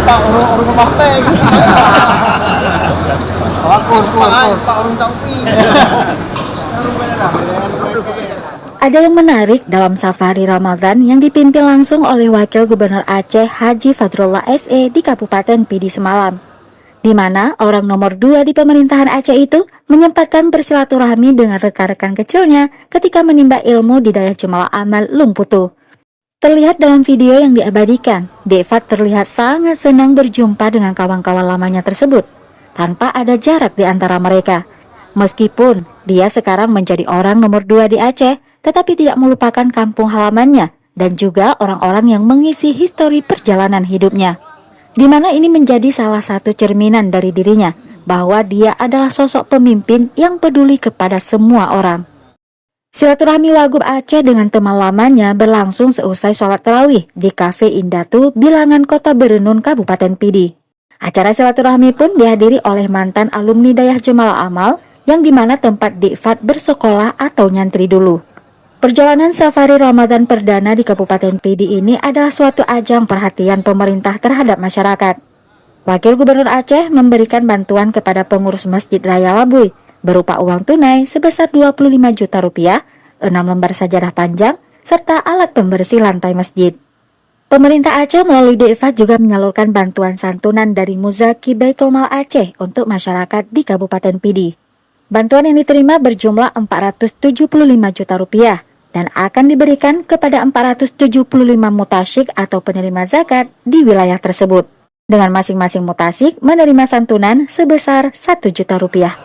Pak urung kepake. Oh, kur. Pak urung taupi. Ada yang menarik dalam safari Ramadan yang dipimpin langsung oleh Wakil Gubernur Aceh Haji Fadrullah SE di Kabupaten Pidi semalam, di mana orang nomor 2 di pemerintahan Aceh itu menyempatkan bersilaturahmi dengan rekan-rekan kecilnya ketika menimba ilmu di Dayah Jemalah Amal Lumputu. Terlihat dalam video yang diabadikan, Devat terlihat sangat senang berjumpa dengan kawan-kawan lamanya tersebut, tanpa ada jarak di antara mereka. Meskipun dia sekarang menjadi orang nomor 2 di Aceh, tetapi tidak melupakan kampung halamannya dan juga orang-orang yang mengisi histori perjalanan hidupnya. Di mana ini menjadi salah satu cerminan dari dirinya, bahwa dia adalah sosok pemimpin yang peduli kepada semua orang. Silaturahmi Wagub Aceh dengan teman lamanya berlangsung seusai sholat tarawih di Cafe Indatu, Bilangan Kota Berenun, Kabupaten Pidi. Acara silaturahmi pun dihadiri oleh mantan alumni Dayah Jemalah Amal, yang dimana tempat Devat bersekolah atau nyantri dulu. Perjalanan safari Ramadan perdana di Kabupaten Pidi ini adalah suatu ajang perhatian pemerintah terhadap masyarakat. Wakil Gubernur Aceh memberikan bantuan kepada pengurus Masjid Raya Labuy berupa uang tunai sebesar 25 juta rupiah, 6 lembar sajadah panjang, serta alat pembersih lantai masjid. Pemerintah Aceh melalui Devat juga menyalurkan bantuan santunan dari Muzaki Baitul Mal Aceh untuk masyarakat di Kabupaten Pidi. Bantuan yang diterima berjumlah 475 juta rupiah dan akan diberikan kepada 475 mutasyik atau penerima zakat di wilayah tersebut, dengan masing-masing mutasyik menerima santunan sebesar 1 juta rupiah.